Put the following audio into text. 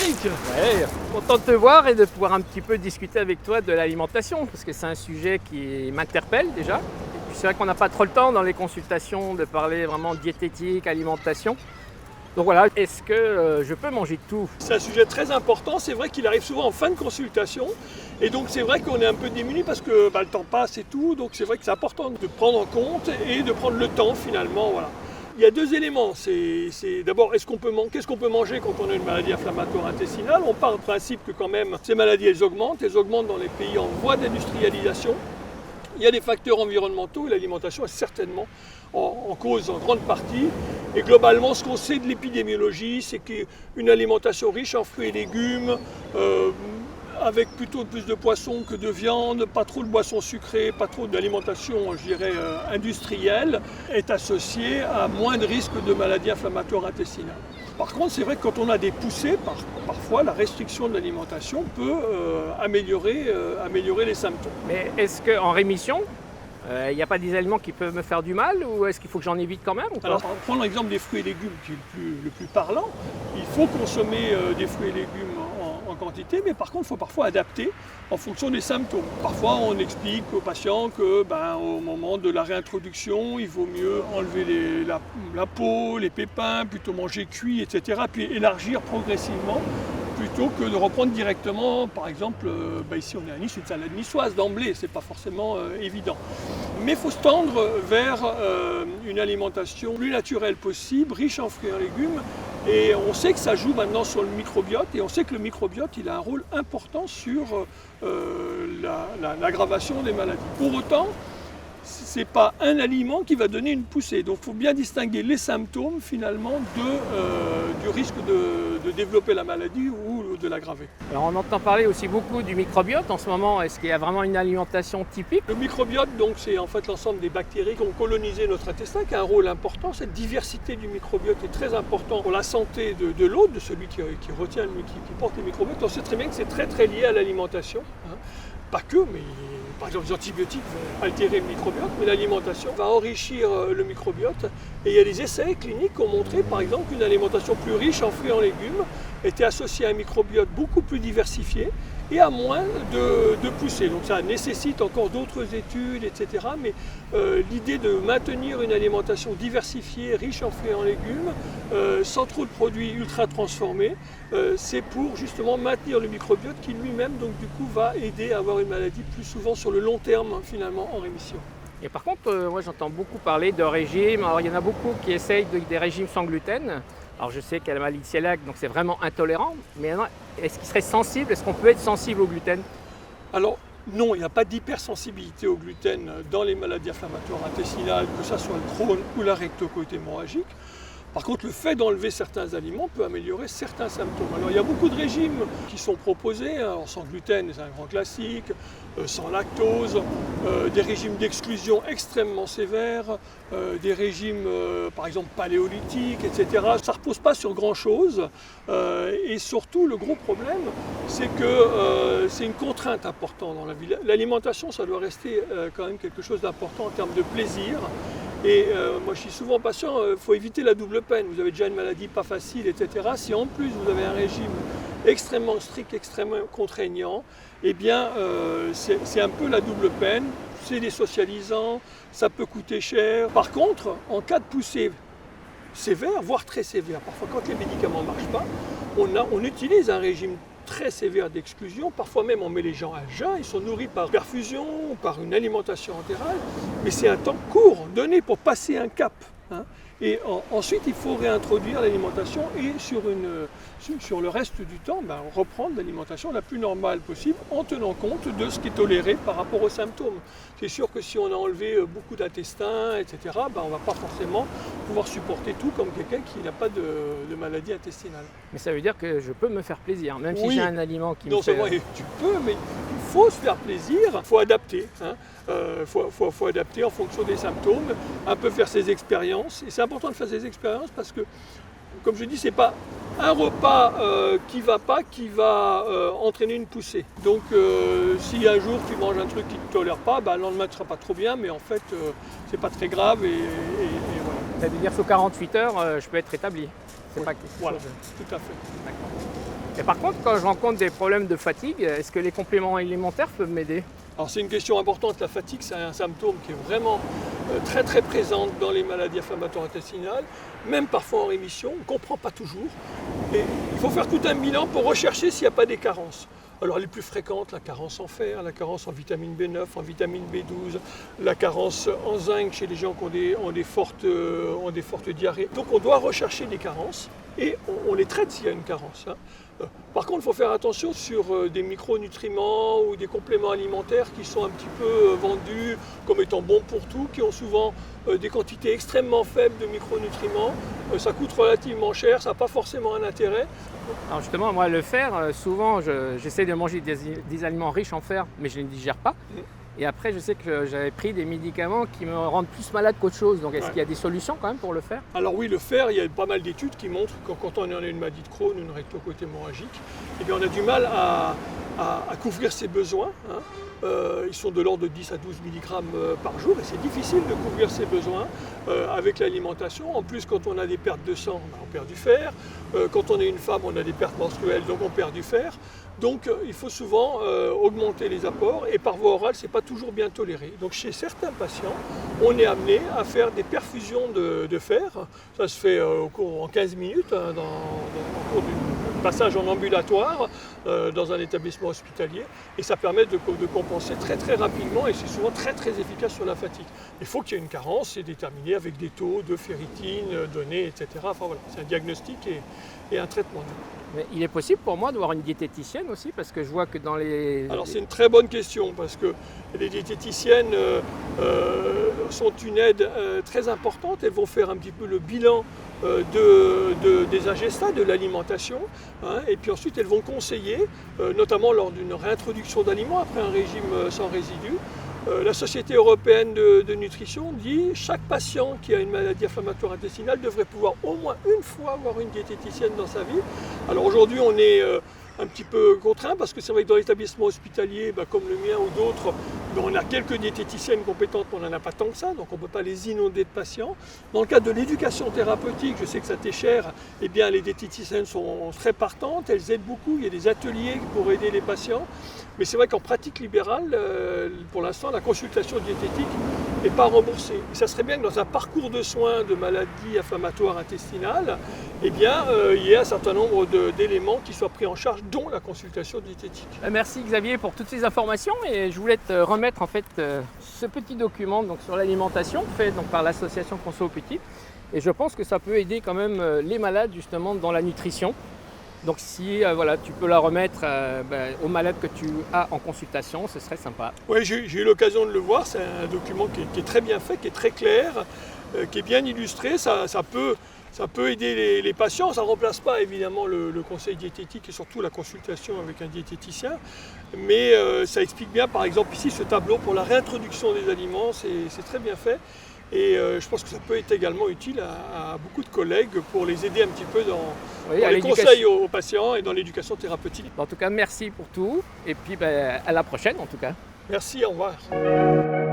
Eric. Ouais, content de te voir et de pouvoir un petit peu discuter avec toi de l'alimentation, parce que c'est un sujet qui m'interpelle déjà. Et puis c'est vrai qu'on n'a pas trop le temps dans les consultations de parler vraiment diététique, alimentation. Donc voilà, est-ce que je peux manger de tout? C'est un sujet très important, c'est vrai qu'il arrive souvent en fin de consultation et donc c'est vrai qu'on est un peu démuni parce que le temps passe et tout, donc c'est vrai que c'est important de prendre en compte et de prendre le temps finalement. Voilà. Il y a deux éléments, c'est d'abord qu'est-ce qu'on peut manger quand on a une maladie inflammatoire intestinale. On part du principe que quand même ces maladies elles augmentent dans les pays en voie d'industrialisation. Il y a des facteurs environnementaux et l'alimentation est certainement en cause en grande partie. Et globalement, ce qu'on sait de l'épidémiologie, c'est qu'une alimentation riche en fruits et légumes, avec plutôt plus de poissons que de viande, pas trop de boissons sucrées, pas trop d'alimentation, je dirais, industrielle, est associée à moins de risques de maladies inflammatoires intestinales. Par contre, c'est vrai que quand on a des poussées, parfois la restriction de l'alimentation peut améliorer les symptômes. Mais est-ce qu'en rémission, il n'y a pas des aliments qui peuvent me faire du mal ou est-ce qu'il faut que j'en évite quand même ou pas? Alors, prenons l'exemple des fruits et légumes qui est le plus parlant. Il faut consommer des fruits et légumes en quantité, mais par contre, il faut parfois adapter en fonction des symptômes. Parfois, on explique aux patients que au moment de la réintroduction, il vaut mieux enlever la peau, les pépins, plutôt manger cuit, etc., puis élargir progressivement, plutôt que de reprendre directement, par exemple, ici on est à Nice, une salade niçoise d'emblée, c'est pas forcément évident. Mais il faut se tendre vers une alimentation plus naturelle possible, riche en fruits et en légumes, et on sait que ça joue maintenant sur le microbiote, et on sait que le microbiote il a un rôle important sur l'aggravation des maladies. Pour autant, ce n'est pas un aliment qui va donner une poussée. Donc il faut bien distinguer les symptômes finalement du risque de développer la maladie ou de l'aggraver. Alors on entend parler aussi beaucoup du microbiote en ce moment. Est-ce qu'il y a vraiment une alimentation typique? Le microbiote, donc, c'est en fait l'ensemble des bactéries qui ont colonisé notre intestin, qui a un rôle important. Cette diversité du microbiote est très importante pour la santé de l'hôte, de celui qui retient, qui porte le microbiote. On sait très bien que c'est très très lié à l'alimentation. Pas que, mais par exemple les antibiotiques vont altérer le microbiote, mais l'alimentation va enrichir le microbiote. Et il y a des essais cliniques qui ont montré par exemple qu'une alimentation plus riche en fruits et en légumes était associée à un microbiote beaucoup plus diversifié et à moins de poussées. Donc ça nécessite encore d'autres études, etc. Mais l'idée de maintenir une alimentation diversifiée, riche en fruits et en légumes, sans trop de produits ultra transformés, c'est pour justement maintenir le microbiote qui lui-même donc du coup va aider à avoir une maladie plus souvent sur le long terme finalement en rémission. Et par contre, moi j'entends beaucoup parler de régimes. Alors il y en a beaucoup qui essayent des régimes sans gluten. Alors je sais qu'il y a la maladie cœliaque, donc c'est vraiment intolérant. Mais est-ce qu'il serait sensible? Est-ce qu'on peut être sensible au gluten? Alors non, il n'y a pas d'hypersensibilité au gluten dans les maladies inflammatoires intestinales, que ce soit le Crohn ou la rectocolite hémorragique. Par contre, le fait d'enlever certains aliments peut améliorer certains symptômes. Alors, il y a beaucoup de régimes qui sont proposés, alors sans gluten, c'est un grand classique, sans lactose, des régimes d'exclusion extrêmement sévères, des régimes, par exemple, paléolithiques, etc. Ça ne repose pas sur grand-chose. Et surtout, le gros problème, c'est que c'est une contrainte importante dans la vie. L'alimentation, ça doit rester quand même quelque chose d'important en termes de plaisir. Et moi je suis souvent patient, il faut éviter la double peine. Vous avez déjà une maladie pas facile, etc. Si en plus vous avez un régime extrêmement strict, extrêmement contraignant, eh bien c'est un peu la double peine, c'est désocialisant, ça peut coûter cher. Par contre, en cas de poussée sévère, voire très sévère, parfois quand les médicaments ne marchent pas, on utilise un régime très sévère d'exclusion, parfois même on met les gens à jeun, ils sont nourris par perfusion, par une alimentation entérale, mais c'est un temps court, donné pour passer un cap. Et ensuite, il faut réintroduire l'alimentation et sur le reste du temps, reprendre l'alimentation la plus normale possible en tenant compte de ce qui est toléré par rapport aux symptômes. C'est sûr que si on a enlevé beaucoup d'intestins, etc., on ne va pas forcément pouvoir supporter tout comme quelqu'un qui n'a pas de maladie intestinale. Mais ça veut dire que je peux me faire plaisir, même si j'ai un aliment qui non me fait... seulement tu peux, mais il faut se faire plaisir, il faut adapter. Faut adapter en fonction des symptômes, un peu faire ses expériences. Et c'est important de faire ses expériences parce que, comme je dis, c'est pas un repas qui va entraîner une poussée. Donc si un jour tu manges un truc qui ne te tolère pas, le lendemain tu ne seras pas trop bien, mais en fait c'est pas très grave et voilà. Ça veut dire que sous 48 heures, je peux être rétabli. C'est pas quelque chose Voilà, de... tout à fait. D'accord. Et par contre, quand je rencontre des problèmes de fatigue, est-ce que les compléments alimentaires peuvent m'aider? Alors c'est une question importante, la fatigue c'est un symptôme qui est vraiment très très présent dans les maladies inflammatoires intestinales, même parfois en rémission, on ne comprend pas toujours. Et il faut faire tout un bilan pour rechercher s'il n'y a pas des carences. Alors les plus fréquentes, la carence en fer, la carence en vitamine B9, en vitamine B12, la carence en zinc chez les gens qui ont des fortes diarrhées. Donc on doit rechercher des carences et on les traite s'il y a une carence. Par contre, il faut faire attention sur des micronutriments ou des compléments alimentaires qui sont un petit peu vendus comme étant bons pour tout, qui ont souvent des quantités extrêmement faibles de micronutriments. Ça coûte relativement cher, ça n'a pas forcément un intérêt. Alors justement, moi, le fer, souvent, j'essaie de manger des aliments riches en fer, mais je ne les digère pas. Et après, je sais que j'avais pris des médicaments qui me rendent plus malade qu'autre chose. Donc, est-ce qu'il y a des solutions quand même pour le fer? Alors oui, le fer, il y a pas mal d'études qui montrent que quand on a une maladie de Crohn, une recto-côte hémorragique, eh bien, on a du mal à couvrir ses besoins. Ils sont de l'ordre de 10 à 12 mg par jour et c'est difficile de couvrir ses besoins avec l'alimentation. En plus, quand on a des pertes de sang, on perd du fer. Quand on est une femme, on a des pertes menstruelles, donc on perd du fer. Donc il faut souvent augmenter les apports et par voie orale, ce n'est pas toujours bien toléré. Donc chez certains patients, on est amené à faire des perfusions de fer. Ça se fait en 15 minutes, au cours du passage en ambulatoire dans un établissement hospitalier. Et ça permet de compenser très très rapidement et c'est souvent très très efficace sur la fatigue. Il faut qu'il y ait une carence, c'est déterminé avec des taux de ferritine donnés, etc. Enfin voilà, c'est un diagnostic et un traitement. Mais il est possible pour moi de voir une diététicienne aussi, parce que je vois que dans les... Alors c'est une très bonne question, parce que les diététiciennes sont une aide très importante. Elles vont faire un petit peu le bilan des agestats, de l'alimentation, et puis ensuite elles vont conseiller, notamment lors d'une réintroduction d'aliments après un régime sans résidus. La Société européenne de nutrition dit que chaque patient qui a une maladie inflammatoire intestinale devrait pouvoir au moins une fois avoir une diététicienne dans sa vie. Alors aujourd'hui on est un petit peu contraint parce que c'est vrai que dans l'établissement hospitalier, comme le mien ou d'autres, on a quelques diététiciennes compétentes, mais on n'en a pas tant que ça, donc on ne peut pas les inonder de patients. Dans le cadre de l'éducation thérapeutique, je sais que ça t'est cher, eh bien les diététiciennes sont très partantes, elles aident beaucoup, il y a des ateliers pour aider les patients. Mais c'est vrai qu'en pratique libérale, pour l'instant, la consultation diététique n'est pas remboursée. Et ça serait bien que dans un parcours de soins de maladies inflammatoires intestinales, eh bien, il y ait un certain nombre d'éléments qui soient pris en charge, dont la consultation diététique. Merci Xavier pour toutes ces informations et je voulais te remettre en fait ce petit document donc, sur l'alimentation fait donc, par l'association Conso au Petit. Et je pense que ça peut aider quand même les malades justement dans la nutrition. Donc si voilà, tu peux la remettre aux malades que tu as en consultation, ce serait sympa. Oui, j'ai eu l'occasion de le voir, c'est un document qui est très bien fait, qui est très clair, qui est bien illustré, ça peut aider les patients, ça ne remplace pas évidemment le conseil diététique et surtout la consultation avec un diététicien, mais ça explique bien par exemple ici ce tableau pour la réintroduction des aliments, c'est très bien fait. Et je pense que ça peut être également utile à beaucoup de collègues pour les aider un petit peu dans les conseils aux patients et dans l'éducation thérapeutique. En tout cas, merci pour tout et puis à la prochaine en tout cas. Merci, au revoir.